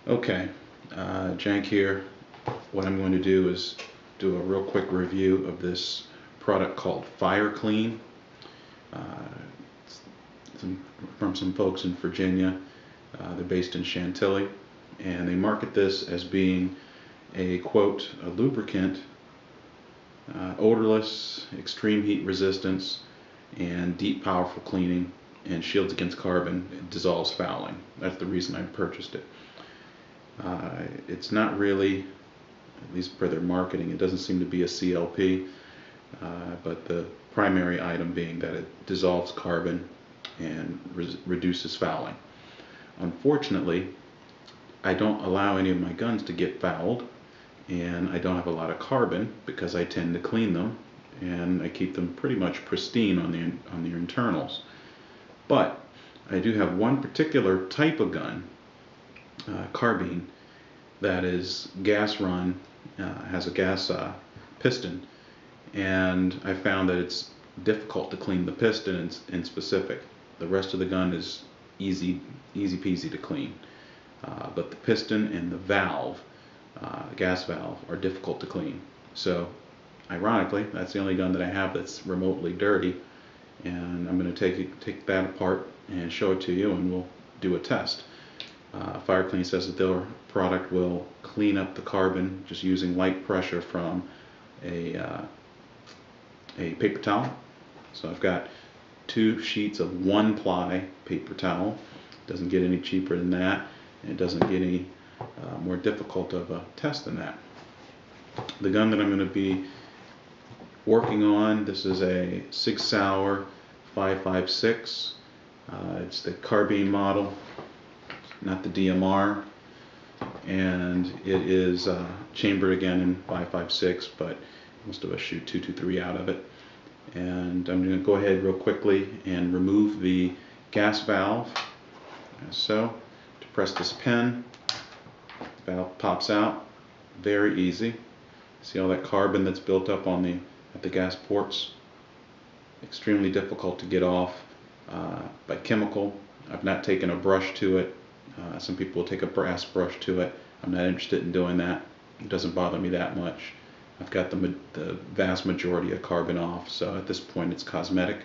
Okay, Jank here. What I'm going to do is do a real quick review of this product called FireClean. Uh, from some folks in Virginia. They're based in Chantilly, and they market this as being a quote, a lubricant, odorless, extreme heat resistance, and deep powerful cleaning, and shields against carbon, it dissolves fouling. That's the reason I purchased it. It's not really, at least for their marketing, it doesn't seem to be a CLP, but the primary item being that it dissolves carbon and reduces fouling. Unfortunately, I don't allow any of my guns to get fouled, and I don't have a lot of carbon because I tend to clean them and I keep them pretty much pristine on the internals. But I do have one particular type of gun, carbine, that is gas run, has a gas piston, and I found that it's difficult to clean the piston in specific. The rest of the gun is easy peasy to clean, but the piston and the valve, gas valve, are difficult to clean. So ironically, that's the only gun that I have that's remotely dirty, and I'm going to take that apart and show it to you, and we'll do a test. FireClean says that their product will clean up the carbon just using light pressure from a paper towel. So I've got 2 sheets of 1-ply paper towel. Doesn't get any cheaper than that, and it doesn't get any more difficult of a test than that. The gun that I'm going to be working on, this is a Sig Sauer 5.56. It's the carbine model, not the DMR, and it is chambered again in 5.56, but most of us shoot 223 out of it. And I'm going to go ahead real quickly and remove the gas valve, as so. To press this pin, the valve pops out. Very easy. See all that carbon that's built up on at the gas ports? Extremely difficult to get off by chemical. I've not taken a brush to it. Some people will take a brass brush to it. I'm not interested in doing that. It doesn't bother me that much. I've got the vast majority of carbon off, so at this point it's cosmetic,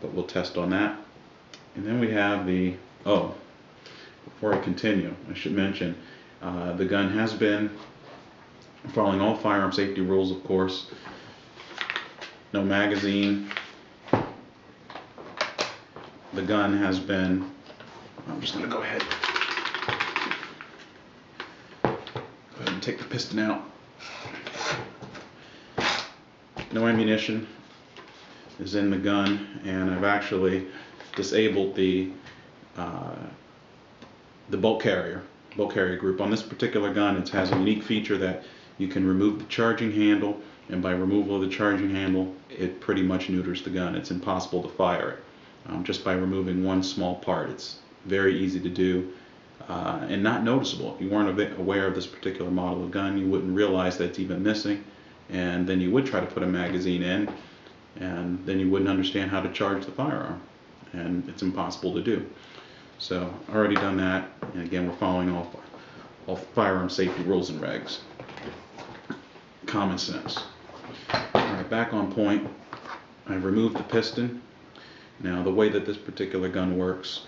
but we'll test on that. And then we have before I continue, I should mention the gun has been following all firearm safety rules, of course. No magazine. The gun has been, I'm just going to go ahead and take the piston out. No ammunition is in the gun, and I've actually disabled the bolt carrier group. On this particular gun, it has a unique feature that you can remove the charging handle, and by removal of the charging handle, it pretty much neuters the gun. It's impossible to fire it just by removing one small part. It's very easy to do and not noticeable. If you weren't aware of this particular model of gun, you wouldn't realize that it's even missing, and then you would try to put a magazine in, and then you wouldn't understand how to charge the firearm, and it's impossible to do. So I've already done that, and again, we're following all firearm safety rules and regs. Common sense. Alright, back on point. I've removed the piston. Now the way that this particular gun works,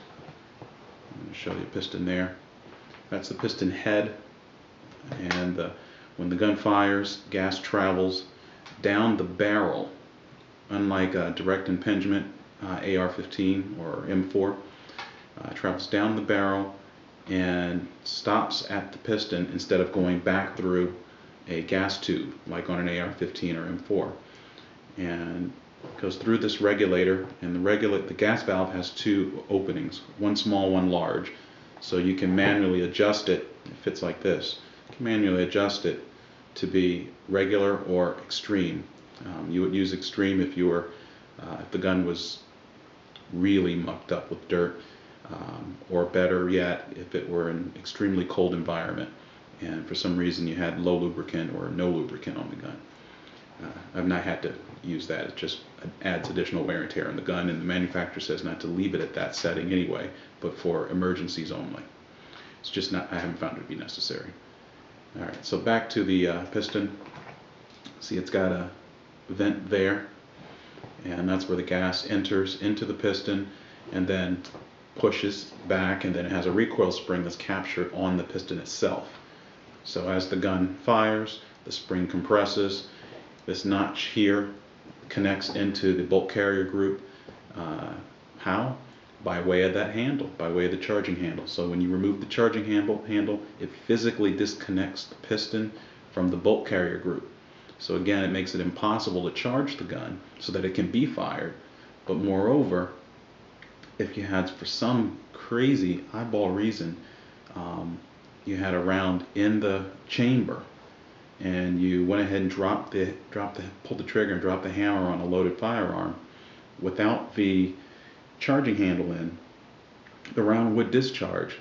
I'm going to show you a piston there. That's the piston head, and when the gun fires, gas travels down the barrel, unlike a direct impingement AR-15 or M4. Travels down the barrel and stops at the piston instead of going back through a gas tube like on an AR-15 or M4, and goes through this regulator, and the gas valve has 2 openings, one small, one large, so you can manually adjust it. It fits like this. You can manually adjust it to be regular or extreme. You would use extreme if you were if the gun was really mucked up with dirt, or better yet, if it were an extremely cold environment and for some reason you had low lubricant or no lubricant on the gun. I've not had to use that. It just adds additional wear and tear on the gun, and the manufacturer says not to leave it at that setting anyway, but for emergencies only. It's just not, I haven't found it to be necessary. Alright, so back to the piston. See, it's got a vent there, and that's where the gas enters into the piston and then pushes back, and then it has a recoil spring that's captured on the piston itself. So as the gun fires, the spring compresses. This notch here connects into the bolt carrier group. How? By way of that handle, by way of the charging handle. So when you remove the charging handle, it physically disconnects the piston from the bolt carrier group. So again, it makes it impossible to charge the gun so that it can be fired. But moreover, if you had, for some crazy eyeball reason, you had a round in the chamber, and you went ahead and pulled the trigger and dropped the hammer on a loaded firearm without the charging handle in, the round would discharge,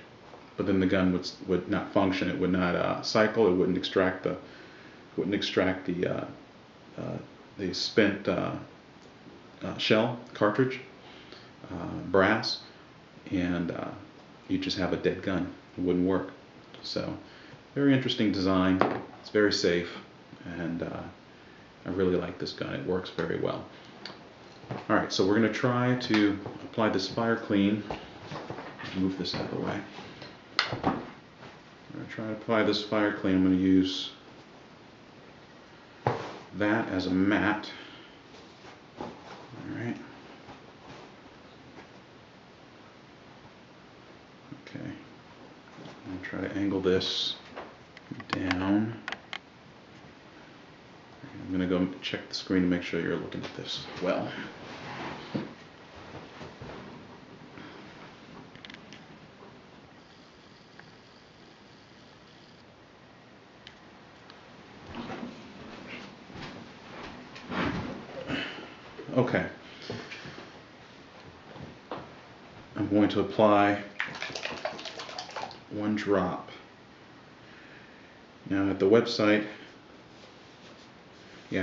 but then the gun would not function. It would not cycle. It wouldn't extract the spent shell cartridge, brass, and you just have a dead gun. It wouldn't work. So, very interesting design. It's very safe, and I really like this gun. It works very well. Alright, so we're going to try to apply this FireClean. Move this out of the way. I'm going to try to apply this FireClean. I'm going to use that as a mat. Alright. Okay. I'm going to try to angle this down. I'm going to go check the screen to make sure you're looking at this well. Okay. I'm going to apply one drop. Now at the website,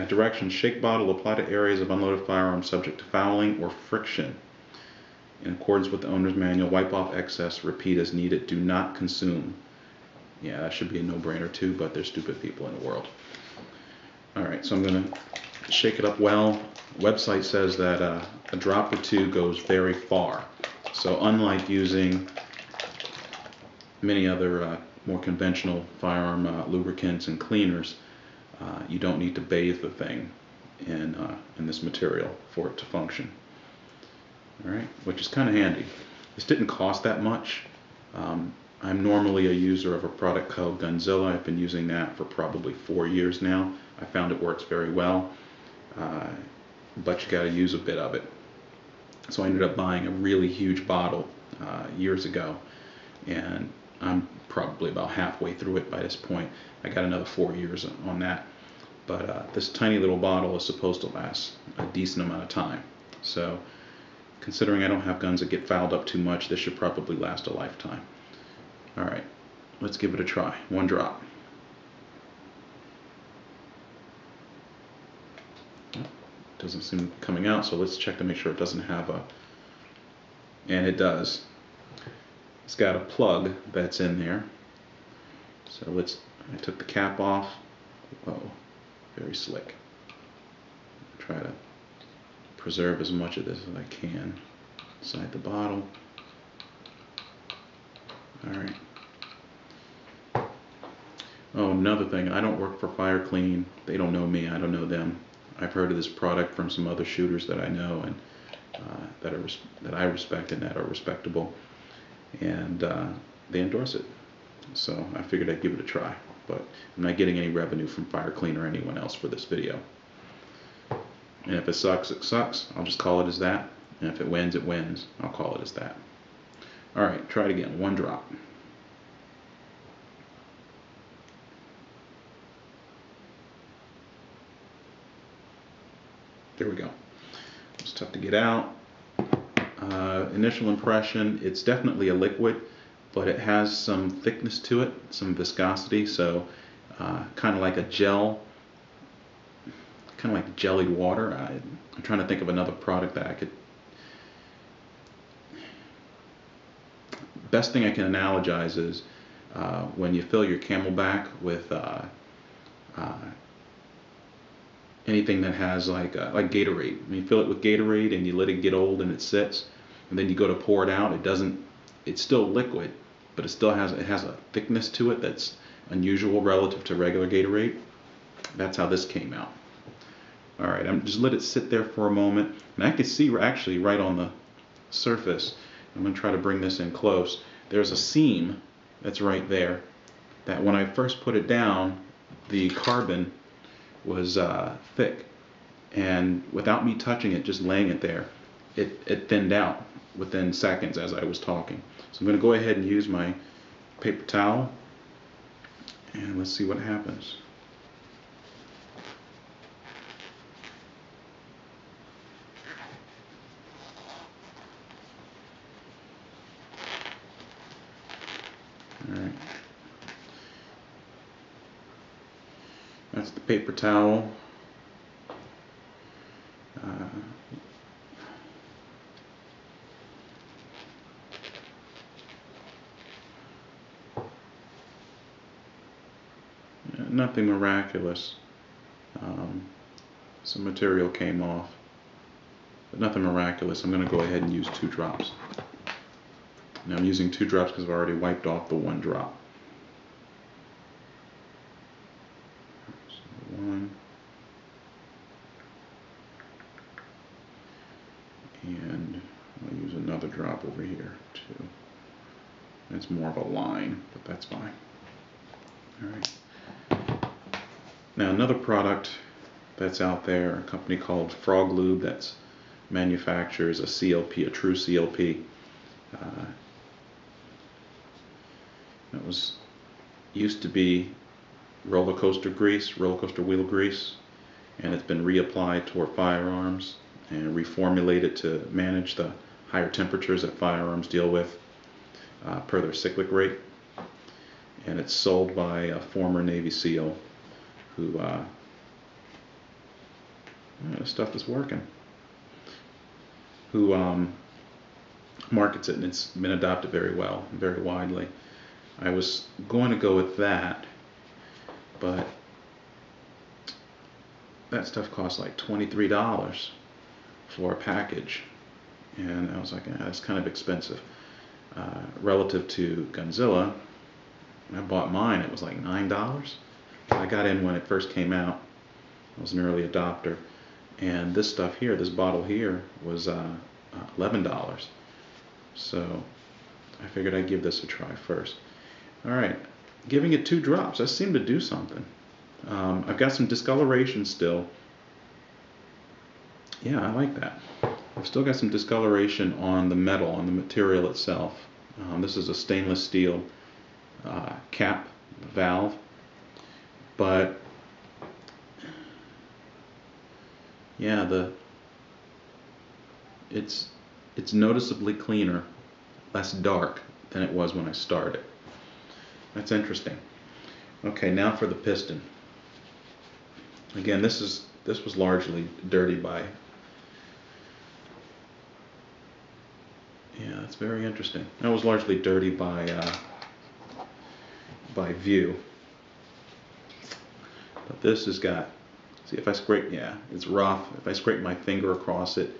directions: shake bottle, apply to areas of unloaded firearm subject to fouling or friction. In accordance with the owner's manual, wipe off excess, repeat as needed, do not consume. Yeah, that should be a no-brainer too, but there's stupid people in the world. Alright, so I'm going to shake it up well. The website says that a drop or two goes very far. So unlike using many other more conventional firearm lubricants and cleaners, you don't need to bathe the thing in this material for it to function. Alright, which is kind of handy. This didn't cost that much. I'm normally a user of a product called Gunzilla. I've been using that for probably 4 years now. I found it works very well, but you got to use a bit of it. So I ended up buying a really huge bottle years ago, and I'm probably about halfway through it by this point. I got another 4 years on that. But this tiny little bottle is supposed to last a decent amount of time. So considering I don't have guns that get fouled up too much, this should probably last a lifetime. Alright, let's give it a try. One drop. Doesn't seem to be coming out, so let's check to make sure it doesn't have a... And it does. It's got a plug that's in there. So I took the cap off. Whoa, very slick. Try to preserve as much of this as I can inside the bottle. Alright. Oh, another thing, I don't work for FireClean. They don't know me, I don't know them. I've heard of this product from some other shooters that I know and that I respect and that are respectable, and they endorse it. So I figured I'd give it a try, but I'm not getting any revenue from FireClean or anyone else for this video. And if it sucks, it sucks. I'll just call it as that. And if it wins, it wins. I'll call it as that. Alright, try it again. One drop. There we go. It's tough to get out. Initial impression, it's definitely a liquid, but it has some thickness to it, some viscosity, so kind of like a gel, kind of like jellied water. I'm trying to think of another product that I could... Best thing I can analogize is when you fill your Camelback with anything that has like Gatorade. When you fill it with Gatorade and you let it get old and it sits, and then you go to pour it out, it doesn't. It's still liquid, but it has a thickness to it that's unusual relative to regular Gatorade. That's how this came out. All right, I'm just let it sit there for a moment, and I can see actually right on the surface. I'm going to try to bring this in close. There's a seam that's right there. That when I first put it down, the carbon was thick, and without me touching it, just laying it there, it thinned out within seconds as I was talking. So I'm going to go ahead and use my paper towel, and let's see what happens. All right. That's the paper towel. Nothing miraculous. Some material came off, but nothing miraculous. I'm going to go ahead and use 2 drops. Now I'm using 2 drops because I've already wiped off the 1 drop. So 1. And I'll use another drop over here too. It's more of a line, but that's fine. Alright. Now another product that's out there, a company called Frog Lube that manufactures a CLP, a true CLP. That was used to be roller coaster grease, roller coaster wheel grease, and it's been reapplied toward firearms and reformulated to manage the higher temperatures that firearms deal with per their cyclic rate. And it's sold by a former Navy SEAL who this stuff is working. Who markets it, and it's been adopted very well, very widely. I was going to go with that, but that stuff costs like $23 for a package, and I was like, that's kind of expensive relative to Gunzilla. I bought mine, it was like $9. I got in when it first came out. I was an early adopter, and this stuff here, this bottle here, was $11. So I figured I'd give this a try first. Alright, giving it 2 drops, that seemed to do something. I've got some discoloration still. Yeah, I like that. I've still got some discoloration on the metal, on the material itself. This is a stainless steel cap valve, but yeah, it's noticeably cleaner, less dark than it was when I started. That's interesting. Okay, now for the piston. Again, this was largely dirty by. Yeah, that's very interesting. That was largely dirty by view. But this has got. See, if I scrape, yeah, it's rough. If I scrape my finger across it,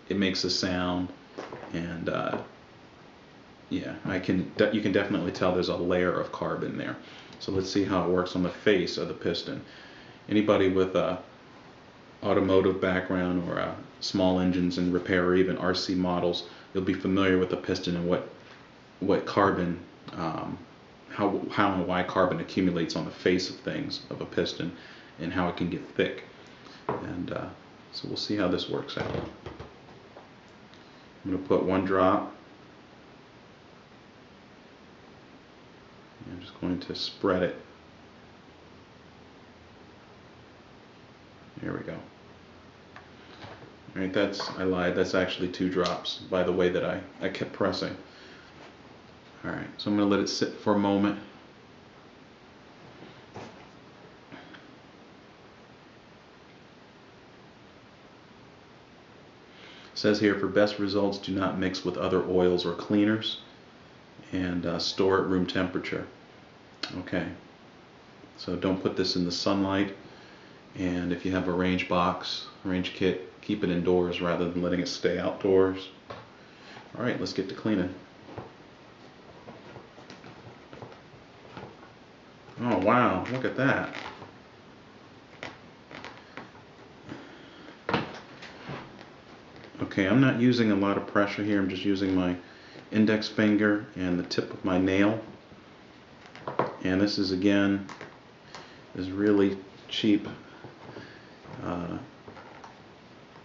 it makes a sound, and yeah, you can definitely tell there's a layer of carbon there. So let's see how it works on the face of the piston. Anybody with a automotive background or small engines and repair, or even RC models, you'll be familiar with the piston and what carbon, how and why carbon accumulates on the face of things of a piston, and how it can get thick. And so we'll see how this works out. I'm going to put 1 drop. I'm just going to spread it. There we go. Alright, I lied, that's actually 2 drops by the way that I kept pressing. Alright, so I'm going to let it sit for a moment. It says here, for best results, do not mix with other oils or cleaners. and store at room temperature. Okay, so don't put this in the sunlight, and if you have a range box, range kit, keep it indoors rather than letting it stay outdoors. Alright, let's get to cleaning. Oh wow, look at that. Okay, I'm not using a lot of pressure here. I'm just using my index finger and the tip of my nail. And this is, again, is really cheap.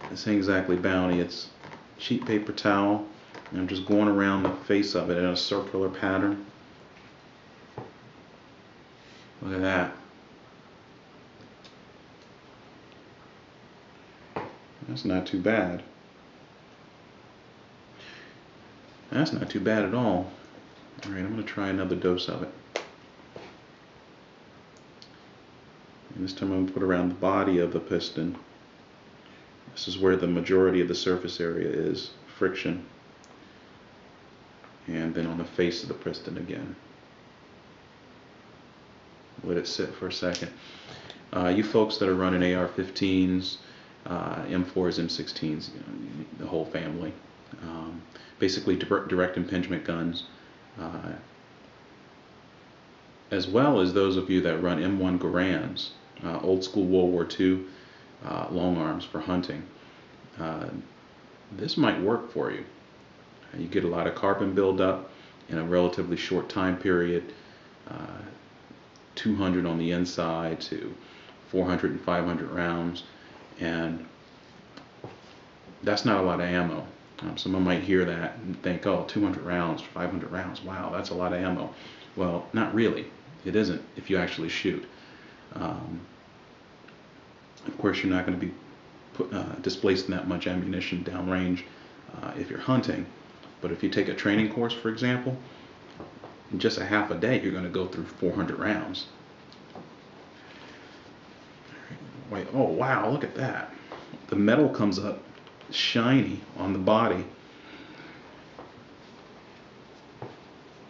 This ain't exactly Bounty. It's cheap paper towel. And I'm just going around the face of it in a circular pattern. Look at that. That's not too bad. That's not too bad at all. Alright, I'm going to try another dose of it. And this time I'm going to put around the body of the piston. This is where the majority of the surface area is, friction. And then on the face of the piston again. Let it sit for a second. You folks that are running AR-15s, M4s, M16s, the whole family. Basically direct impingement guns, as well as those of you that run M1 Garands, old school World War II long arms for hunting. This might work for you. You get a lot of carbon buildup in a relatively short time period, 200 on the inside to 400 and 500 rounds, and that's not a lot of ammo. Someone might hear that and think, oh, 200 rounds, 500 rounds, wow, that's a lot of ammo. Well, not really. It isn't if you actually shoot. Of course, you're not going to be displacing that much ammunition downrange if you're hunting. But if you take a training course, for example, in just a half a day, you're going to go through 400 rounds. Wait, oh, wow, look at that. The metal comes up shiny on the body.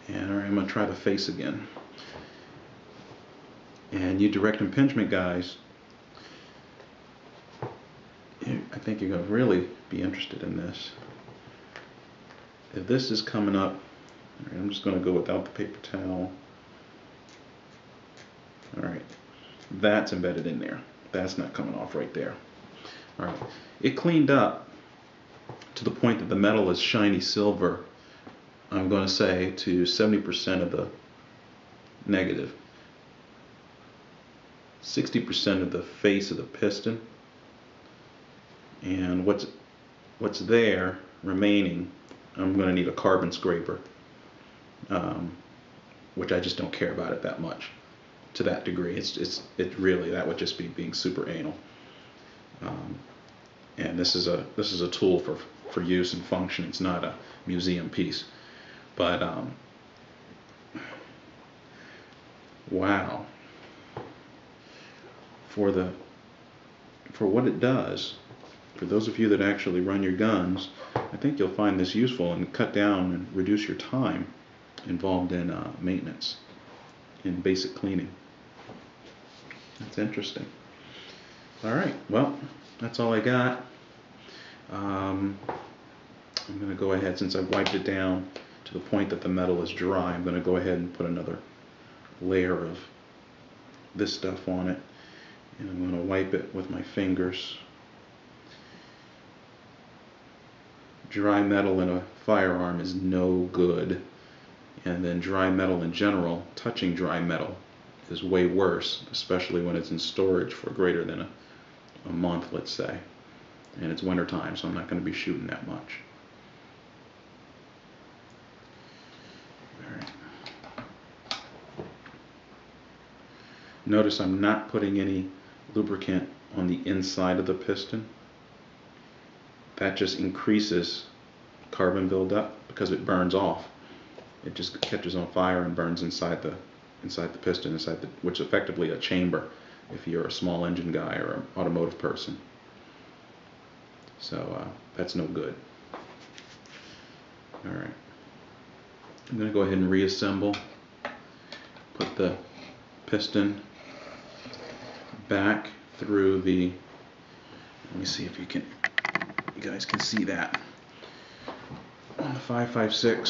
And all right, I'm going to try the face again. And you direct impingement guys, I think you're going to really be interested in this. If this is coming up, all right, I'm just going to go without the paper towel. Alright, that's embedded in there. That's not coming off right there. Alright, it cleaned up to the point that the metal is shiny silver, I'm going to say, to 70% of the negative. 60% of the face of the piston. And what's there remaining, I'm going to need a carbon scraper, which I just don't care about it that much, to that degree. It's really, that would just be being super anal. And this is a tool for use and function. It's not a museum piece. But wow, for what it does, for those of you that actually run your guns, I think you'll find this useful and cut down and reduce your time involved in maintenance, in basic cleaning. That's interesting. Alright, well, that's all I got. I'm going to go ahead, since I've wiped it down to the point that the metal is dry, I'm going to go ahead and put another layer of this stuff on it. And I'm going to wipe it with my fingers. Dry metal in a firearm is no good. And then dry metal in general, touching dry metal, is way worse, especially when it's in storage for greater than a month, let's say. And it's winter time, so I'm not going to be shooting that much. Alright. Notice I'm not putting any lubricant on the inside of the piston. That just increases carbon buildup because it burns off. It just catches on fire and burns inside the piston, which is effectively a chamber if you're a small engine guy or an automotive person. So that's no good. Alright. I'm going to go ahead and reassemble. Put the piston back through the, let me see if you guys can see that on the 5.56